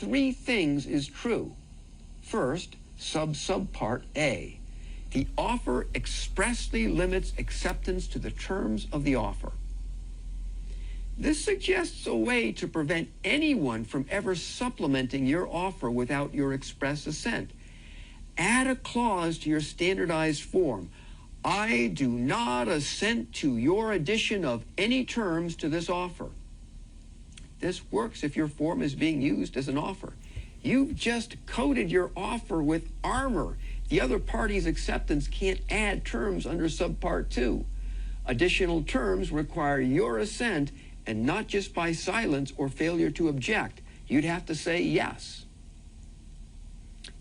three things is true. First, subpart A. The offer expressly limits acceptance to the terms of the offer. This suggests a way to prevent anyone from ever supplementing your offer without your express assent. Add a clause to your standardized form. I do not assent to your addition of any terms to this offer. This works if your form is being used as an offer. You've just coated your offer with armor. The other party's acceptance can't add terms under subpart 2. Additional terms require your assent, and not just by silence or failure to object. You'd have to say yes.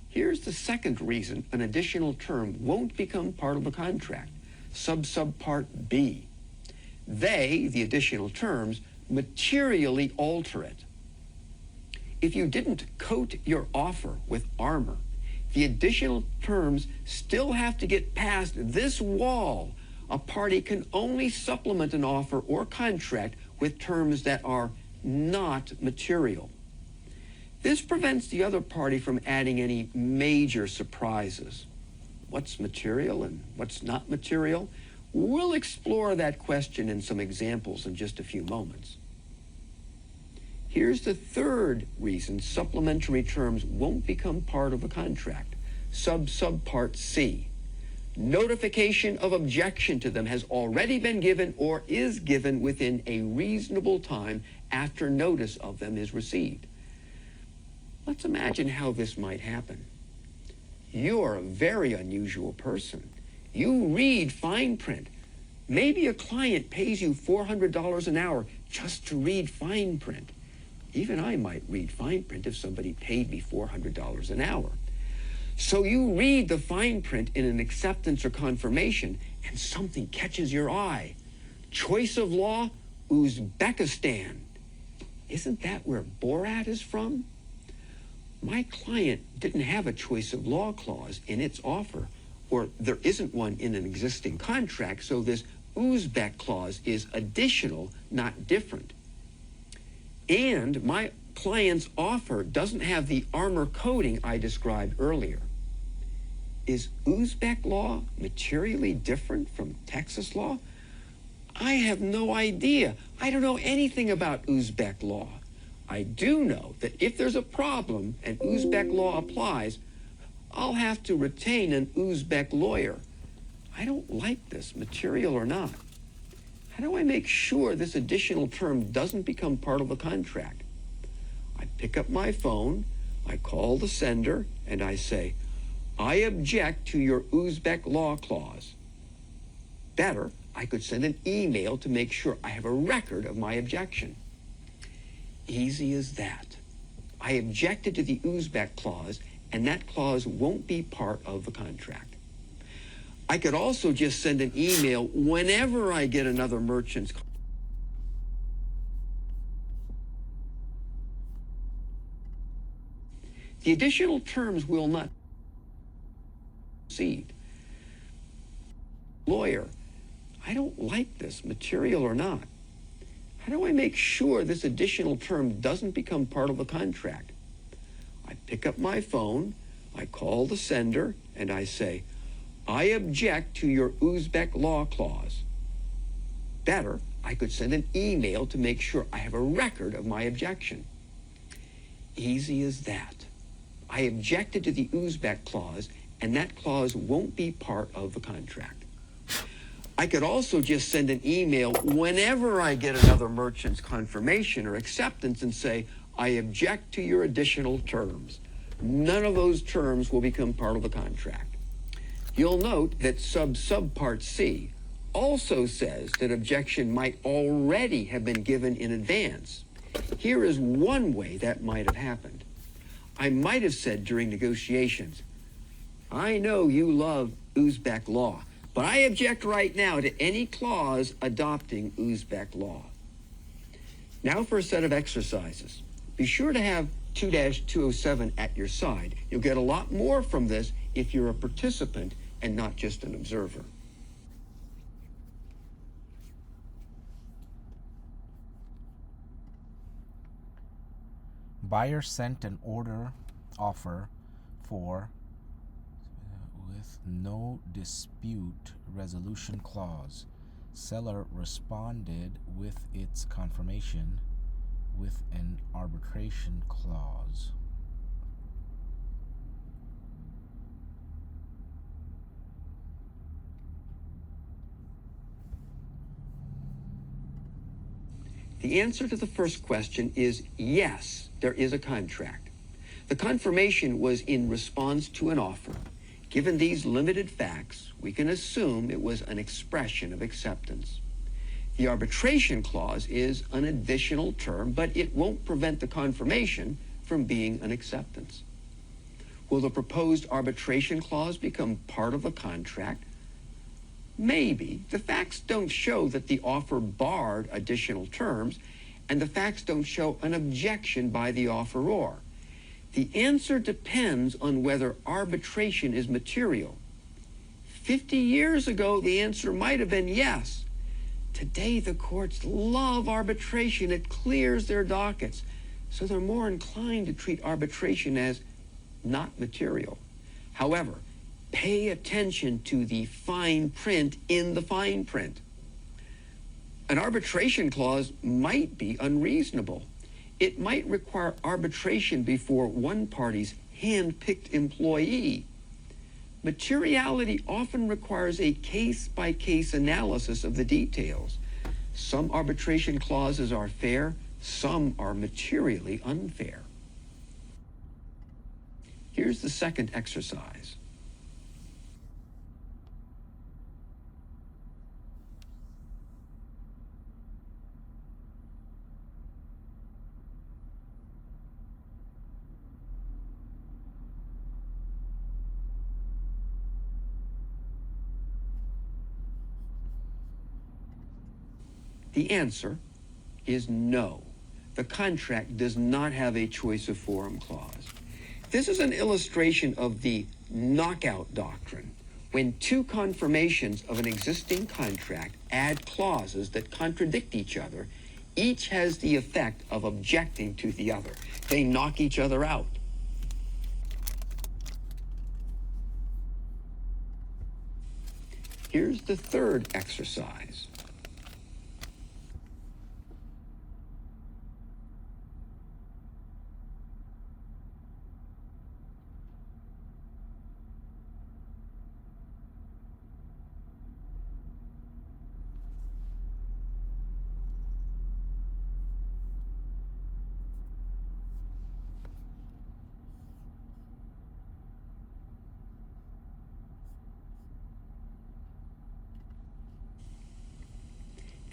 Here's the second reason an additional term won't become part of a contract. Subpart B. They, the additional terms, materially alter it. If you didn't coat your offer with armor, the additional terms still have to get past this wall. A party can only supplement an offer or contract with terms that are not material. This prevents the other party from adding any major surprises. What's material and what's not material? We'll explore that question in some examples in just a few moments. Here's the third reason supplementary terms won't become part of a contract. Subpart C. Notification of objection to them has already been given or is given within a reasonable time after notice of them is received. Let's imagine how this might happen. You're a very unusual person. You read fine print. Maybe a client pays you $400 an hour just to read fine print. Even I might read fine print if somebody paid me $400 an hour. So you read the fine print in an acceptance or confirmation, and something catches your eye. Choice of law, Uzbekistan. Isn't that where Borat is from? My client didn't have a choice of law clause in its offer, or there isn't one in an existing contract, so this Uzbek clause is additional, not different. And my client's offer doesn't have the armor coating I described earlier. Is Uzbek law materially different from Texas law? I have no idea. I don't know anything about Uzbek law. I do know that if there's a problem and Uzbek law applies, I'll have to retain an Uzbek lawyer. I don't like this, material or not. How do I make sure this additional term doesn't become part of a contract? I pick up my phone, I call the sender, and I say, I object to your Uzbek law clause. Better, I could send an email to make sure I have a record of my objection. Easy as that. I objected to the Uzbek clause, and that clause won't be part of the contract. I could also just send an email whenever I get another merchant's. The additional terms will not proceed. Lawyer, I don't like this, material or not. How do I make sure this additional term doesn't become part of a contract? I pick up my phone, I call the sender, and I say, I object to your Uzbek law clause. Better, I could send an email to make sure I have a record of my objection. Easy as that. I objected to the Uzbek clause, and that clause won't be part of the contract. I could also just send an email whenever I get another merchant's confirmation or acceptance and say, I object to your additional terms. None of those terms will become part of the contract. You'll note that subpart C also says that objection might already have been given in advance. Here is one way that might have happened. I might have said during negotiations, I know you love Uzbek law, but I object right now to any clause adopting Uzbek law. Now for a set of exercises. Be sure to have 2-207 at your side. You'll get a lot more from this if you're a participant and not just an observer. Buyer sent an offer for with no dispute resolution clause. Seller responded with its confirmation with an arbitration clause. The answer to the first question is yes, there is a contract. The confirmation was in response to an offer. Given these limited facts, we can assume it was an expression of acceptance. The arbitration clause is an additional term, but it won't prevent the confirmation from being an acceptance. Will the proposed arbitration clause become part of a contract? Maybe. The facts don't show that the offer barred additional terms, and the facts don't show an objection by the offeror. The answer depends on whether arbitration is material. 50 years ago, the answer might have been yes. Today, the courts love arbitration. It clears their dockets, so they're more inclined to treat arbitration as not material. However, pay attention to the fine print in the fine print. An arbitration clause might be unreasonable. It might require arbitration before one party's hand-picked employee. Materiality often requires a case-by-case analysis of the details. Some arbitration clauses are fair, some are materially unfair. Here's the second exercise. The answer is no. The contract does not have a choice of forum clause. This is an illustration of the knockout doctrine. When two confirmations of an existing contract add clauses that contradict each other, each has the effect of objecting to the other. They knock each other out. Here's the third exercise.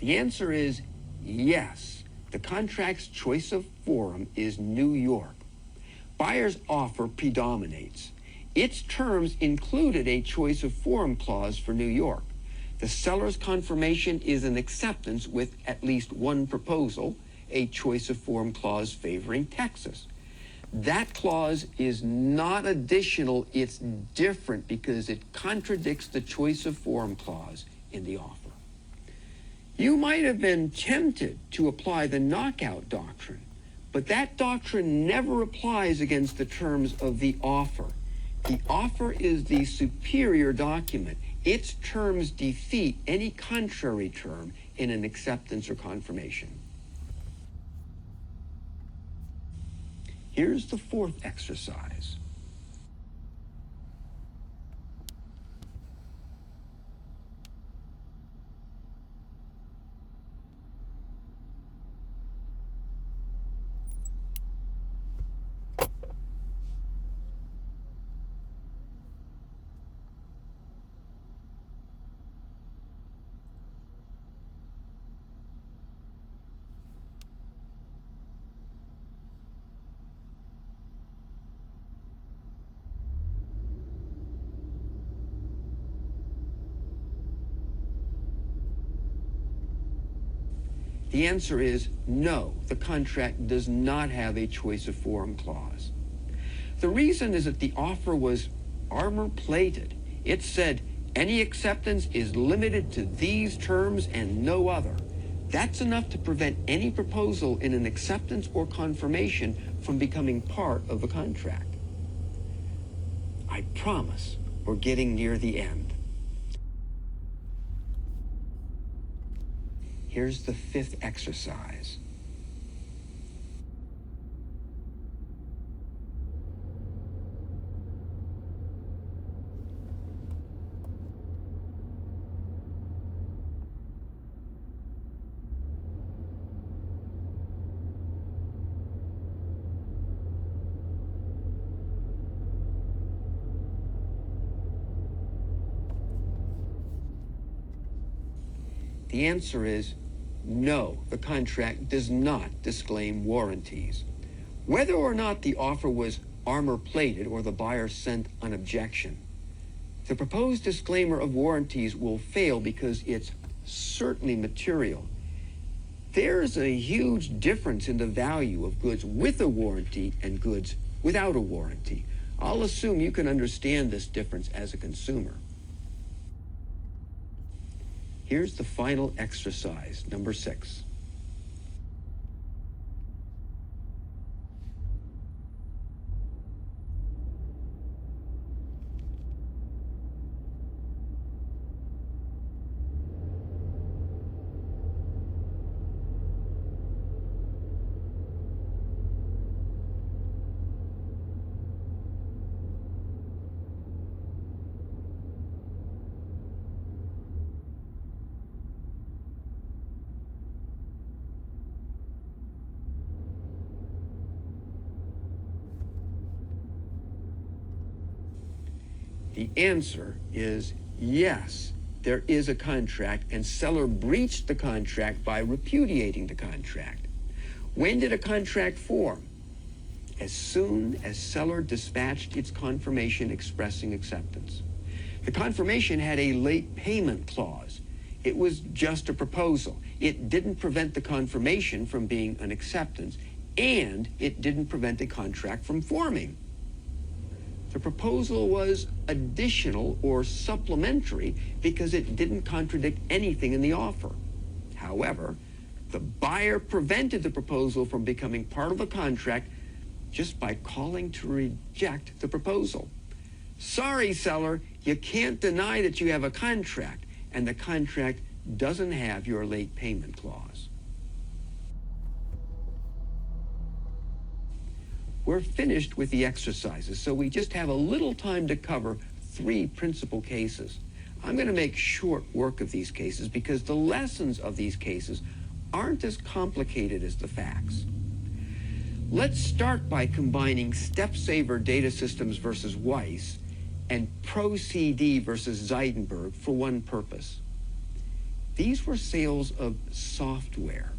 The answer is yes. The contract's choice of forum is New York. Buyer's offer predominates. Its terms included a choice of forum clause for New York. The seller's confirmation is an acceptance with at least one proposal, a choice of forum clause favoring Texas. That clause is not additional, it's different because it contradicts the choice of forum clause in the offer. You might have been tempted to apply the knockout doctrine, but that doctrine never applies against the terms of the offer. The offer is the superior document. Its terms defeat any contrary term in an acceptance or confirmation. Here's the fourth exercise. The answer is no, the contract does not have a choice of forum clause. The reason is that the offer was armor-plated. It said any acceptance is limited to these terms and no other. That's enough to prevent any proposal in an acceptance or confirmation from becoming part of the contract. I promise we're getting near the end. Here's the fifth exercise. The answer is no, the contract does not disclaim warranties. Whether or not the offer was armor-plated or the buyer sent an objection, the proposed disclaimer of warranties will fail because it's certainly material. There's a huge difference in the value of goods with a warranty and goods without a warranty. I'll assume you can understand this difference as a consumer. Here's the final exercise, number 6. The answer is yes, there is a contract, and seller breached the contract by repudiating the contract. When did a contract form? As soon as seller dispatched its confirmation expressing acceptance. The confirmation had a late payment clause. It was just a proposal. It didn't prevent the confirmation from being an acceptance, and it didn't prevent a contract from forming. The proposal was additional or supplementary because it didn't contradict anything in the offer. However, the buyer prevented the proposal from becoming part of the contract just by calling to reject the proposal. Sorry, seller, you can't deny that you have a contract, and the contract doesn't have your late payment clause. We're finished with the exercises, so we just have a little time to cover 3 principal cases. I'm going to make short work of these cases because the lessons of these cases aren't as complicated as the facts. Let's start by combining StepSaver Data Systems versus Weiss and ProCD versus Zeidenberg for one purpose. These were sales of software.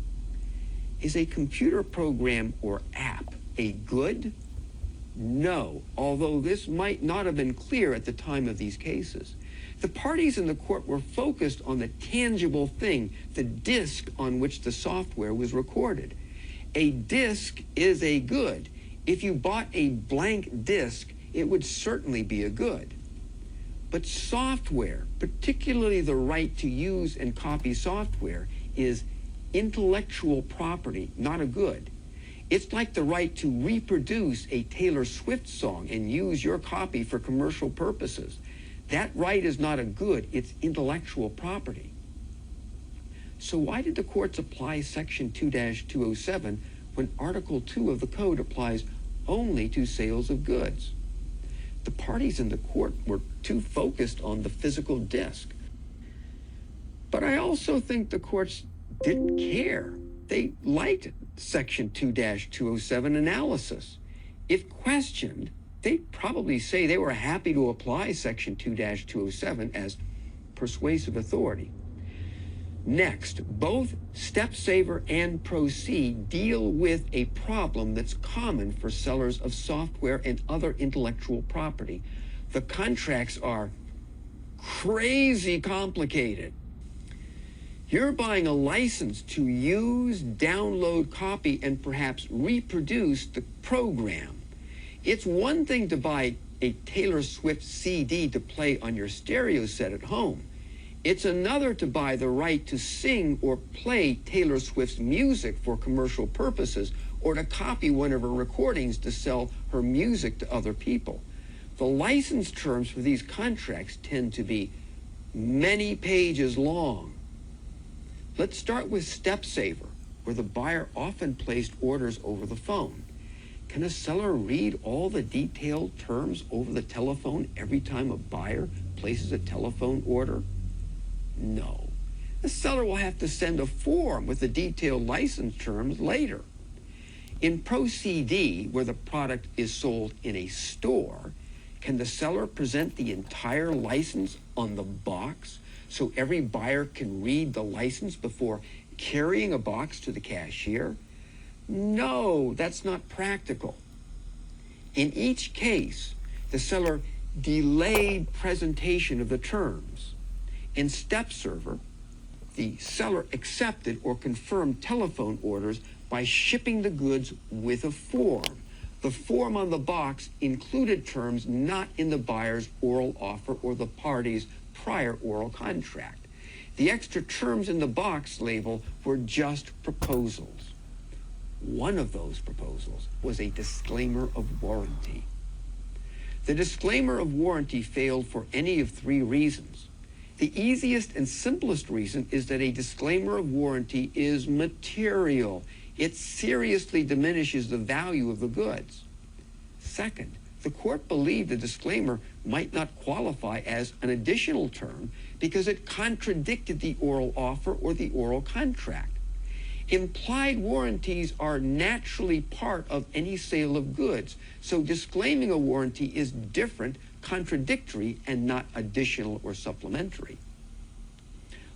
Is a computer program or app a good? No, although this might not have been clear at the time of these cases. The parties in the court were focused on the tangible thing, the disk on which the software was recorded. A disk is a good. If you bought a blank disk, it would certainly be a good. But software, particularly the right to use and copy software, is intellectual property, not a good. It's like the right to reproduce a Taylor Swift song and use your copy for commercial purposes. That right is not a good, it's intellectual property. So why did the courts apply Section 2-207 when Article 2 of the Code applies only to sales of goods? The parties in the court were too focused on the physical disk. But I also think the courts didn't care. They liked Section 2-207 analysis. If questioned, they'd probably say they were happy to apply Section 2-207 as persuasive authority. Next, both StepSaver and ProCD deal with a problem that's common for sellers of software and other intellectual property. The contracts are crazy complicated. You're buying a license to use, download, copy, and perhaps reproduce the program. It's one thing to buy a Taylor Swift CD to play on your stereo set at home. It's another to buy the right to sing or play Taylor Swift's music for commercial purposes, or to copy one of her recordings to sell her music to other people. The license terms for these contracts tend to be many pages long. Let's start with Step Saver, where the buyer often placed orders over the phone. Can a seller read all the detailed terms over the telephone every time a buyer places a telephone order? No. The seller will have to send a form with the detailed license terms later. In Pro CD, where the product is sold in a store, can the seller present the entire license on the box so every buyer can read the license before carrying a box to the cashier? No, that's not practical. In each case, the seller delayed presentation of the terms. In Step Server, the seller accepted or confirmed telephone orders by shipping the goods with a form. The form on the box included terms not in the buyer's oral offer or the party's prior oral contract. The extra terms in the box label were just proposals. One of those proposals was a disclaimer of warranty. The disclaimer of warranty failed for any of three reasons. The easiest and simplest reason is that a disclaimer of warranty is material. It seriously diminishes the value of the goods. Second, the court believed the disclaimer might not qualify as an additional term because it contradicted the oral offer or the oral contract. Implied warranties are naturally part of any sale of goods, so disclaiming a warranty is different, contradictory, and not additional or supplementary.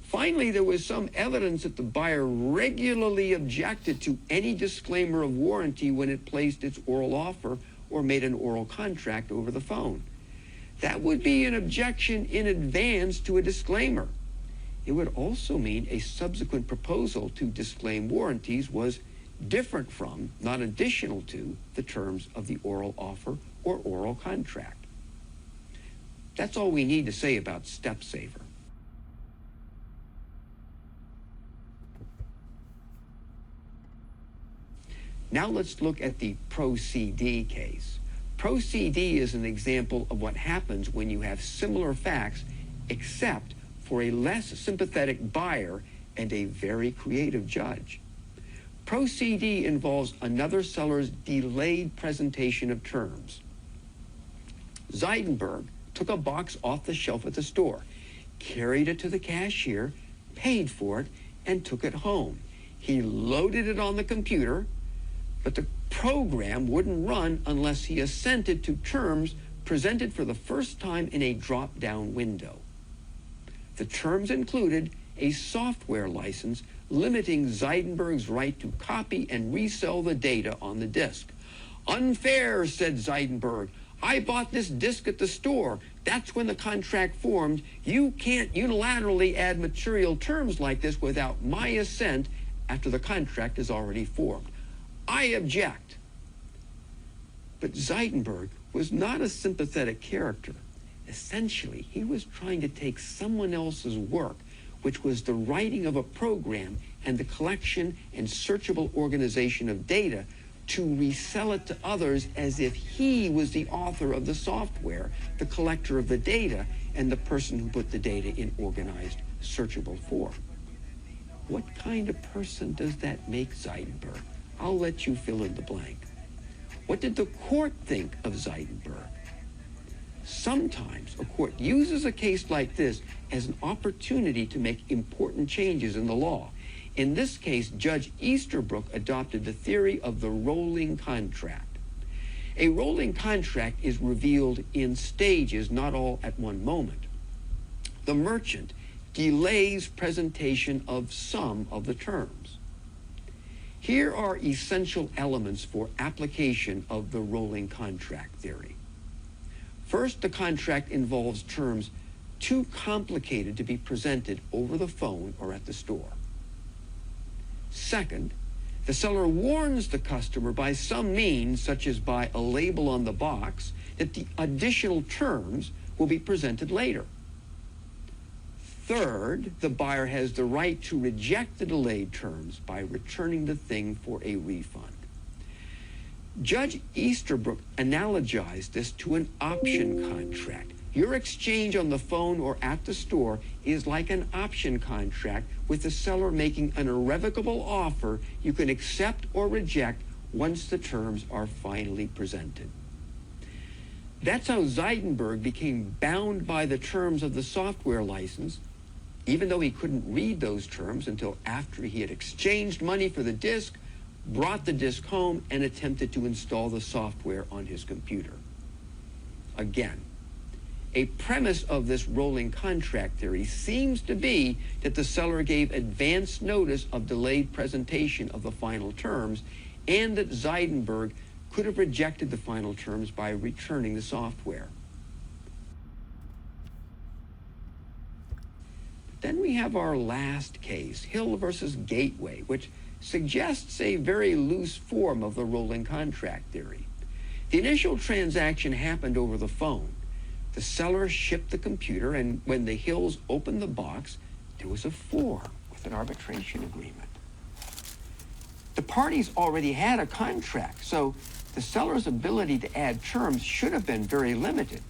Finally, there was some evidence that the buyer regularly objected to any disclaimer of warranty when it placed its oral offer or made an oral contract over the phone. That would be an objection in advance to a disclaimer. It would also mean a subsequent proposal to disclaim warranties was different from, not additional to, the terms of the oral offer or oral contract. That's all we need to say about Step Saver. Now let's look at the Pro CD case. Pro CD is an example of what happens when you have similar facts, except for a less sympathetic buyer and a very creative judge. Pro CD involves another seller's delayed presentation of terms. Zeidenberg took a box off the shelf at the store, carried it to the cashier, paid for it, and took it home. He loaded it on the computer, but the program wouldn't run unless he assented to terms presented for the first time in a drop-down window. The terms included a software license limiting Zeidenberg's right to copy and resell the data on the disk. "Unfair," said Zeidenberg. "I bought this disk at the store. That's when the contract formed. You can't unilaterally add material terms like this without my assent after the contract is already formed. I object." But Zeidenberg was not a sympathetic character. Essentially, he was trying to take someone else's work, which was the writing of a program and the collection and searchable organization of data, to resell it to others as if he was the author of the software, the collector of the data, and the person who put the data in organized, searchable form. What kind of person does that make Zeidenberg? I'll let you fill in the blank. What did the court think of Zeidenberg? Sometimes a court uses a case like this as an opportunity to make important changes in the law. In this case, Judge Easterbrook adopted the theory of the rolling contract. A rolling contract is revealed in stages, not all at one moment. The merchant delays presentation of some of the terms. Here are essential elements for application of the rolling contract theory. First, the contract involves terms too complicated to be presented over the phone or at the store. Second, the seller warns the customer by some means, such as by a label on the box, that the additional terms will be presented later. Third, the buyer has the right to reject the delayed terms by returning the thing for a refund. Judge Easterbrook analogized this to an option contract. Your exchange on the phone or at the store is like an option contract, with the seller making an irrevocable offer you can accept or reject once the terms are finally presented. That's how Zeidenberg became bound by the terms of the software license, even though he couldn't read those terms until after he had exchanged money for the disk, brought the disk home, and attempted to install the software on his computer. Again, a premise of this rolling contract theory seems to be that the seller gave advance notice of delayed presentation of the final terms, and that Zeidenberg could have rejected the final terms by returning the software. Then we have our last case, Hill versus Gateway, which suggests a very loose form of the rolling contract theory. The initial transaction happened over the phone. The seller shipped the computer, and when the Hills opened the box, there was a form with an arbitration agreement. The parties already had a contract, so the seller's ability to add terms should have been very limited.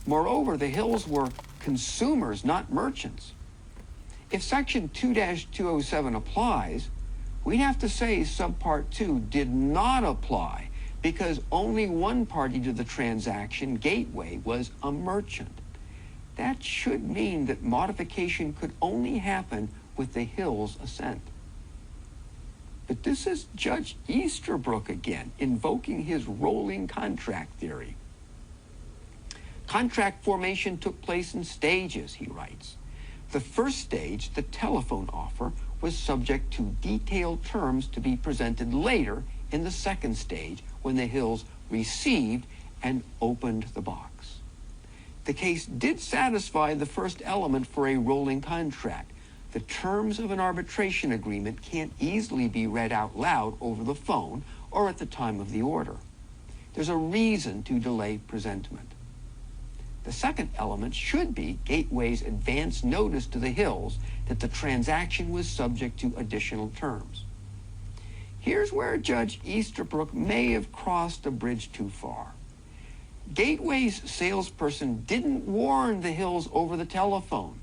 Moreover, the Hills were consumers, not merchants. If Section 2-207 applies, we'd have to say Subpart 2 did not apply, because only one party to the transaction, Gateway, was a merchant. That should mean that modification could only happen with the Hills' assent. But this is Judge Easterbrook again, invoking his rolling contract theory. Contract formation took place in stages, he writes. The first stage, the telephone offer, was subject to detailed terms to be presented later in the second stage, when the Hills received and opened the box. The case did satisfy the first element for a rolling contract. The terms of an arbitration agreement can't easily be read out loud over the phone or at the time of the order. There's a reason to delay presentment. The second element should be Gateway's advance notice to the Hills that the transaction was subject to additional terms. Here's where Judge Easterbrook may have crossed a bridge too far. Gateway's salesperson didn't warn the Hills over the telephone.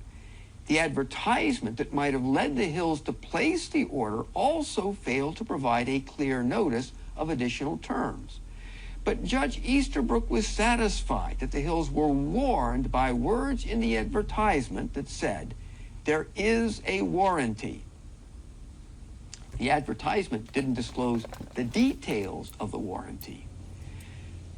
The advertisement that might have led the Hills to place the order also failed to provide a clear notice of additional terms. But Judge Easterbrook was satisfied that the Hills were warned by words in the advertisement that said, "There is a warranty." The advertisement didn't disclose the details of the warranty.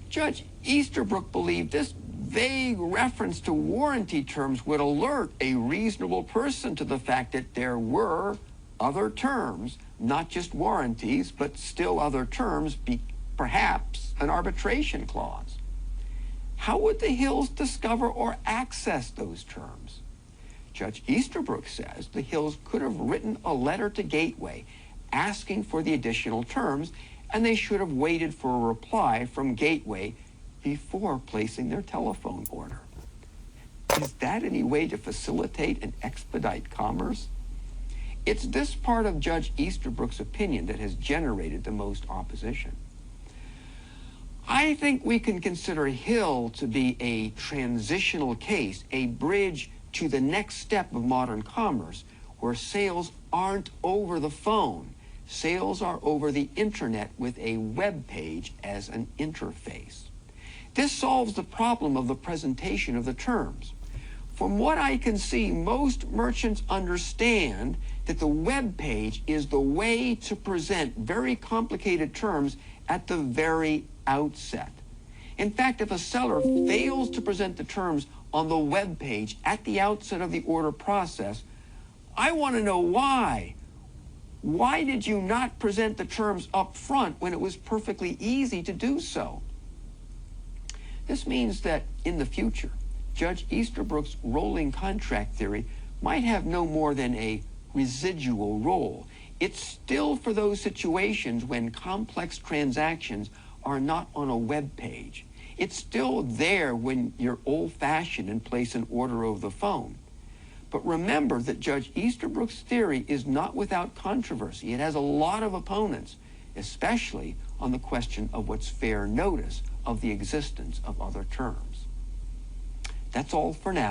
Judge Easterbrook believed this vague reference to warranty terms would alert a reasonable person to the fact that there were other terms, not just warranties, but still other terms, perhaps an arbitration clause. How would the Hills discover or access those terms? Judge Easterbrook says the Hills could have written a letter to Gateway asking for the additional terms, and they should have waited for a reply from Gateway before placing their telephone order. Is that any way to facilitate and expedite commerce? It's this part of Judge Easterbrook's opinion that has generated the most opposition. I think we can consider Hill to be a transitional case, a bridge to the next step of modern commerce, where sales aren't over the phone. Sales are over the internet with a web page as an interface. This solves the problem of the presentation of the terms. From what I can see, most merchants understand that the web page is the way to present very complicated terms at the very outset. In fact, if a seller fails to present the terms on the web page at the outset of the order process, I want to know why. Why did you not present the terms up front when it was perfectly easy to do so? This means that in the future, Judge Easterbrook's rolling contract theory might have no more than a residual role. It's still for those situations when complex transactions are not on a web page. It's still there when you're old-fashioned and place an order over the phone. But remember that Judge Easterbrook's theory is not without controversy. It has a lot of opponents, especially on the question of what's fair notice of the existence of other terms. That's all for now.